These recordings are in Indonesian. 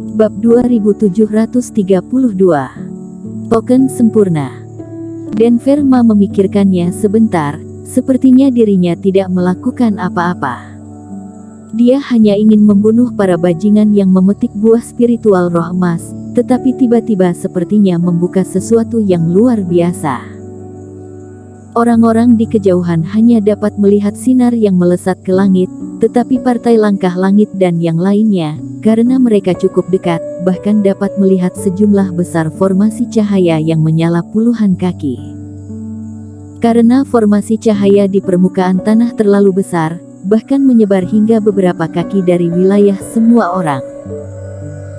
Bab 2732. Token sempurna. Denverma memikirkannya sebentar, sepertinya dirinya tidak melakukan apa-apa. Dia hanya ingin membunuh para bajingan yang memetik buah spiritual roh emas, tetapi tiba-tiba sepertinya membuka sesuatu yang luar biasa. Orang-orang di kejauhan hanya dapat melihat sinar yang melesat ke langit, tetapi partai langkah langit dan yang lainnya, karena mereka cukup dekat, bahkan dapat melihat sejumlah besar formasi cahaya yang menyala puluhan kaki. Karena formasi cahaya di permukaan tanah terlalu besar, bahkan menyebar hingga beberapa kaki dari wilayah semua orang.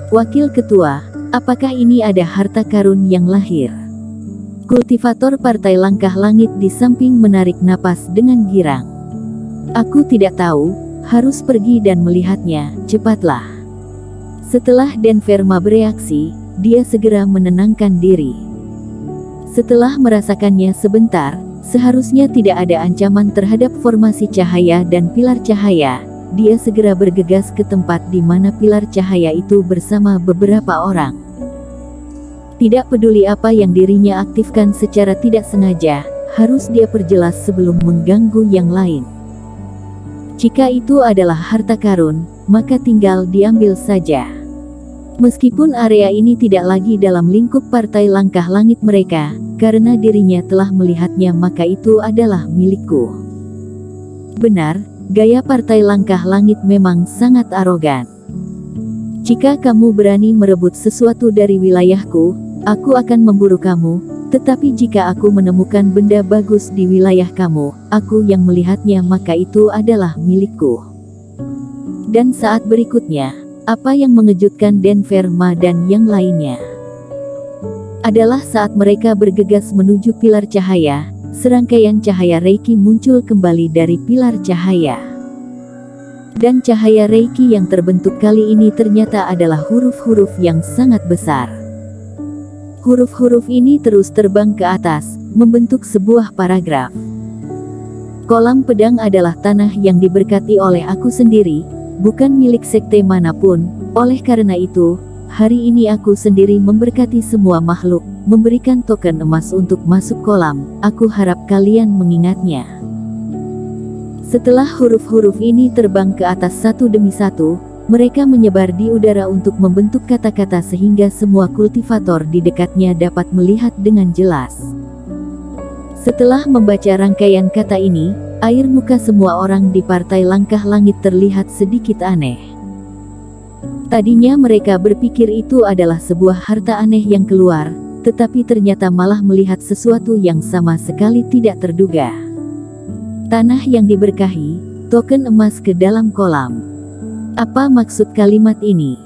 Wakil Ketua, apakah ini ada harta karun yang lahir? Kultivator Partai Langkah Langit di samping menarik napas dengan girang. Aku tidak tahu, harus pergi dan melihatnya, cepatlah. Setelah Denverma bereaksi, dia segera menenangkan diri. Setelah merasakannya sebentar, seharusnya tidak ada ancaman terhadap formasi cahaya dan pilar cahaya, dia segera bergegas ke tempat di mana pilar cahaya itu bersama beberapa orang. Tidak peduli apa yang dirinya aktifkan secara tidak sengaja, harus dia perjelas sebelum mengganggu yang lain. Jika itu adalah harta karun, maka tinggal diambil saja. Meskipun area ini tidak lagi dalam lingkup partai langkah langit mereka, karena dirinya telah melihatnya maka itu adalah milikku. Benar, gaya partai langkah langit memang sangat arogan. Jika kamu berani merebut sesuatu dari wilayahku, aku akan memburu kamu, tetapi jika aku menemukan benda bagus di wilayah kamu, aku yang melihatnya maka itu adalah milikku. Dan saat berikutnya, apa yang mengejutkan Denverma dan yang lainnya adalah saat mereka bergegas menuju pilar cahaya, serangkaian cahaya Reiki muncul kembali dari pilar cahaya. Dan cahaya Reiki yang terbentuk kali ini ternyata adalah huruf-huruf yang sangat besar. Huruf-huruf ini terus terbang ke atas, membentuk sebuah paragraf. Kolam pedang adalah tanah yang diberkati oleh aku sendiri, bukan milik sekte manapun. Oleh karena itu, hari ini aku sendiri memberkati semua makhluk, memberikan token emas untuk masuk kolam. Aku harap kalian mengingatnya. Setelah huruf-huruf ini terbang ke atas satu demi satu, mereka menyebar di udara untuk membentuk kata-kata sehingga semua kultivator di dekatnya dapat melihat dengan jelas. Setelah membaca rangkaian kata ini, air muka semua orang di partai langkah langit terlihat sedikit aneh. Tadinya mereka berpikir itu adalah sebuah harta aneh yang keluar, tetapi ternyata malah melihat sesuatu yang sama sekali tidak terduga. Tanah yang diberkahi, token emas ke dalam kolam. Apa maksud kalimat ini?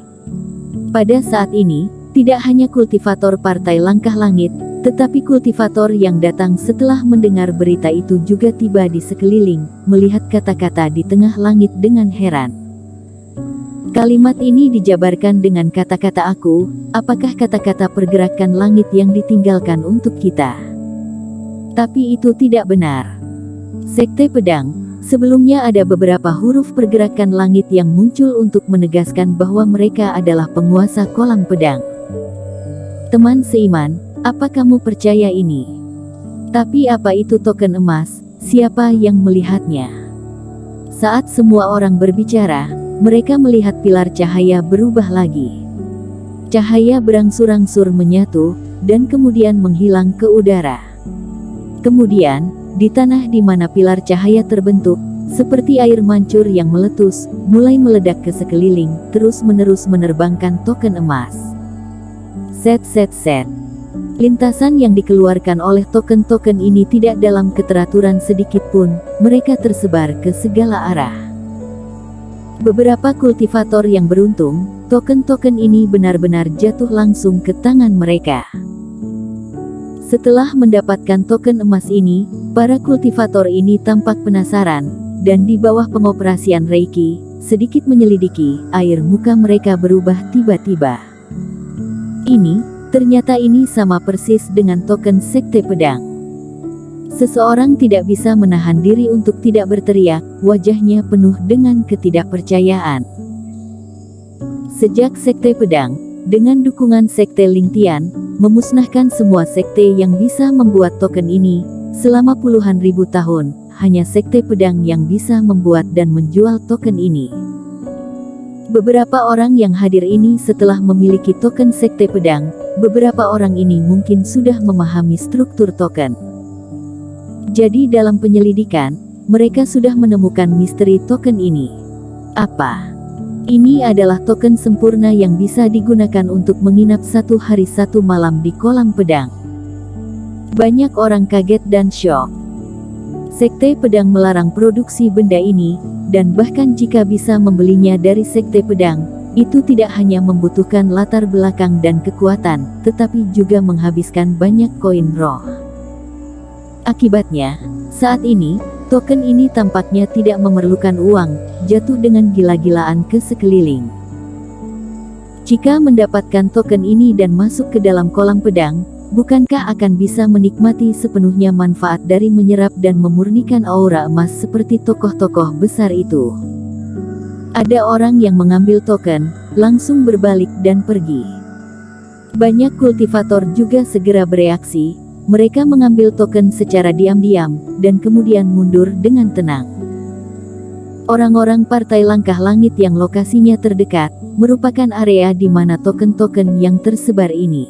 Pada saat ini, tidak hanya kultivator partai langkah langit, tetapi kultivator yang datang setelah mendengar berita itu juga tiba di sekeliling, melihat kata-kata di tengah langit dengan heran. Kalimat ini dijabarkan dengan kata-kata aku, apakah kata-kata pergerakan langit yang ditinggalkan untuk kita? Tapi itu tidak benar. Sekte pedang, sebelumnya ada beberapa huruf pergerakan langit yang muncul untuk menegaskan bahwa mereka adalah penguasa kolam pedang. Teman seiman, apa kamu percaya ini? Tapi apa itu token emas? Siapa yang melihatnya? Saat semua orang berbicara, mereka melihat pilar cahaya berubah lagi. Cahaya berangsur-angsur menyatu, dan kemudian menghilang ke udara. Kemudian, di tanah di mana pilar cahaya terbentuk, seperti air mancur yang meletus, mulai meledak ke sekeliling, terus-menerus menerbangkan token emas. Set. Lintasan yang dikeluarkan oleh token-token ini tidak dalam keteraturan sedikit pun, mereka tersebar ke segala arah. Beberapa kultivator yang beruntung, token-token ini benar-benar jatuh langsung ke tangan mereka. Setelah mendapatkan token emas ini, para kultivator ini tampak penasaran, dan di bawah pengoperasian Reiki, sedikit menyelidiki, air muka mereka berubah tiba-tiba. Ternyata ini sama persis dengan token sekte pedang. Seseorang tidak bisa menahan diri untuk tidak berteriak, wajahnya penuh dengan ketidakpercayaan. Sejak Sekte Pedang, dengan dukungan Sekte Lingtian, memusnahkan semua sekte yang bisa membuat token ini, selama puluhan ribu tahun, hanya Sekte Pedang yang bisa membuat dan menjual token ini. Beberapa orang yang hadir ini setelah memiliki token Sekte Pedang, beberapa orang ini mungkin sudah memahami struktur token. Jadi dalam penyelidikan, mereka sudah menemukan misteri token ini. Apa? Ini adalah token sempurna yang bisa digunakan untuk menginap 1 hari 1 malam di kolam pedang. Banyak orang kaget dan syok. Sekte Pedang melarang produksi benda ini, dan bahkan jika bisa membelinya dari Sekte Pedang, itu tidak hanya membutuhkan latar belakang dan kekuatan, tetapi juga menghabiskan banyak koin roh. Akibatnya, saat ini, token ini tampaknya tidak memerlukan uang, jatuh dengan gila-gilaan ke sekeliling. Jika mendapatkan token ini dan masuk ke dalam kolam pedang, bukankah akan bisa menikmati sepenuhnya manfaat dari menyerap dan memurnikan aura emas seperti tokoh-tokoh besar itu? Ada orang yang mengambil token, langsung berbalik dan pergi. Banyak kultivator juga segera bereaksi. Mereka mengambil token secara diam-diam, dan kemudian mundur dengan tenang. Orang-orang Partai Langkah Langit yang lokasinya terdekat, merupakan area di mana token-token yang tersebar ini.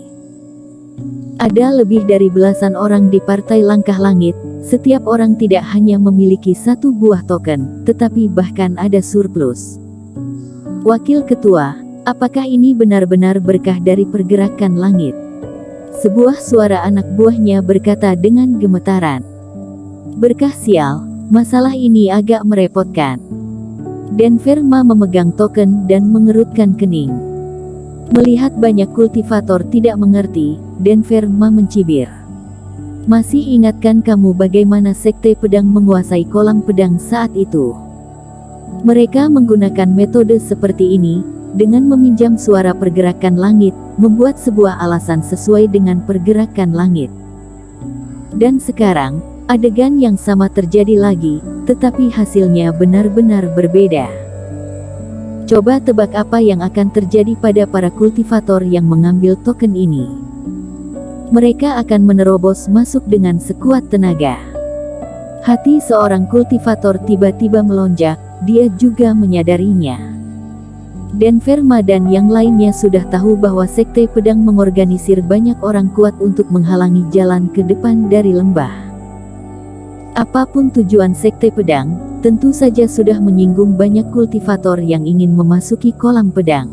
Ada lebih dari belasan orang di Partai Langkah Langit, setiap orang tidak hanya memiliki 1 buah token, tetapi bahkan ada surplus. Wakil Ketua, apakah ini benar-benar berkah dari pergerakan langit? Sebuah suara anak buahnya berkata dengan gemetaran. Berkah sial, masalah ini agak merepotkan. Denverma memegang token dan mengerutkan kening. Melihat banyak kultivator tidak mengerti, Denverma mencibir. Masih ingatkah kamu bagaimana Sekte Pedang menguasai kolam pedang saat itu? Mereka menggunakan metode seperti ini, dengan meminjam suara pergerakan langit, membuat sebuah alasan sesuai dengan pergerakan langit. Dan sekarang, adegan yang sama terjadi lagi, tetapi hasilnya benar-benar berbeda. Coba tebak apa yang akan terjadi pada para kultivator yang mengambil token ini. Mereka akan menerobos masuk dengan sekuat tenaga. Hati seorang kultivator tiba-tiba melonjak, dia juga menyadarinya. Denverma dan yang lainnya sudah tahu bahwa Sekte Pedang mengorganisir banyak orang kuat untuk menghalangi jalan ke depan dari lembah. Apapun tujuan Sekte Pedang, tentu saja sudah menyinggung banyak kultivator yang ingin memasuki kolam pedang.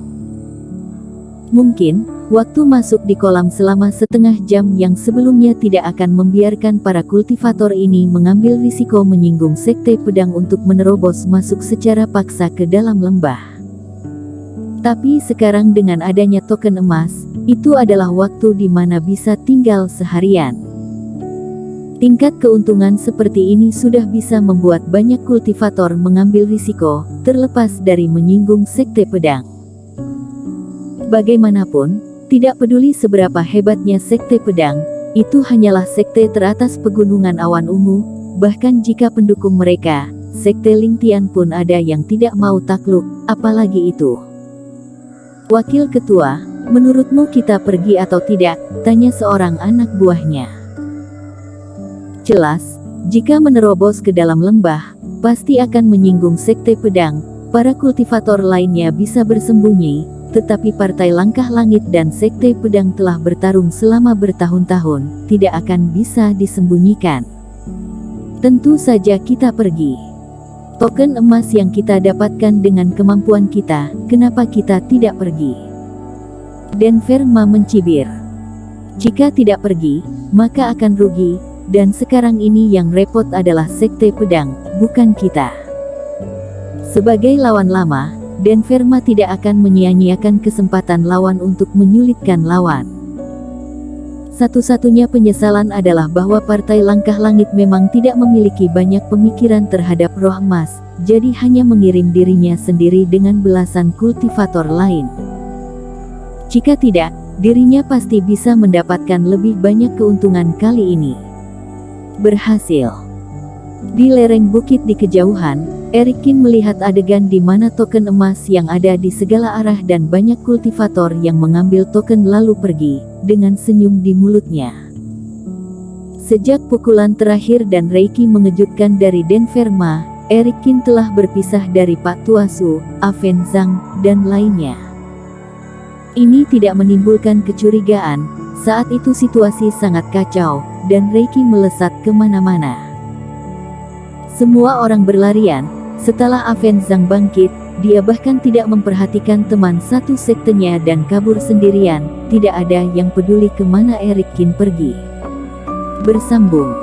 Mungkin, waktu masuk di kolam selama setengah jam yang sebelumnya tidak akan membiarkan para kultivator ini mengambil risiko menyinggung Sekte Pedang untuk menerobos masuk secara paksa ke dalam lembah. Tapi sekarang dengan adanya token emas, itu adalah waktu di mana bisa tinggal seharian. Tingkat keuntungan seperti ini sudah bisa membuat banyak kultivator mengambil risiko, terlepas dari menyinggung Sekte Pedang. Bagaimanapun, tidak peduli seberapa hebatnya Sekte Pedang, itu hanyalah sekte teratas pegunungan awan ungu, bahkan jika pendukung mereka, Sekte Lingtian pun ada yang tidak mau takluk, apalagi itu. Wakil Ketua, menurutmu kita pergi atau tidak? Tanya seorang anak buahnya. Jelas, jika menerobos ke dalam lembah, pasti akan menyinggung Sekte Pedang, para kultivator lainnya bisa bersembunyi, tetapi Partai Langkah Langit dan Sekte Pedang telah bertarung selama bertahun-tahun, tidak akan bisa disembunyikan. Tentu saja kita pergi. Token emas yang kita dapatkan dengan kemampuan kita, kenapa kita tidak pergi? Denverma mencibir. Jika tidak pergi, maka akan rugi, dan sekarang ini yang repot adalah Sekte Pedang, bukan kita. Sebagai lawan lama, Denverma tidak akan menyia-nyiakan kesempatan lawan untuk menyulitkan lawan. Satu-satunya penyesalan adalah bahwa Partai Langkah Langit memang tidak memiliki banyak pemikiran terhadap roh emas, jadi hanya mengirim dirinya sendiri dengan belasan kultivator lain. Jika tidak, dirinya pasti bisa mendapatkan lebih banyak keuntungan kali ini. Berhasil. Di lereng bukit di kejauhan, Erik Kin melihat adegan di mana token emas yang ada di segala arah dan banyak kultivator yang mengambil token lalu pergi, dengan senyum di mulutnya. Sejak pukulan terakhir dan Reiki mengejutkan dari Denverma, Erik Kin telah berpisah dari Pak Tuasu, Aven Zhang, dan lainnya. Ini tidak menimbulkan kecurigaan, saat itu situasi sangat kacau, dan Reiki melesat kemana-mana. Semua orang berlarian. Setelah Aven Zhang bangkit, dia bahkan tidak memperhatikan teman satu sektenya dan kabur sendirian. Tidak ada yang peduli kemana Erik Kin pergi. Bersambung.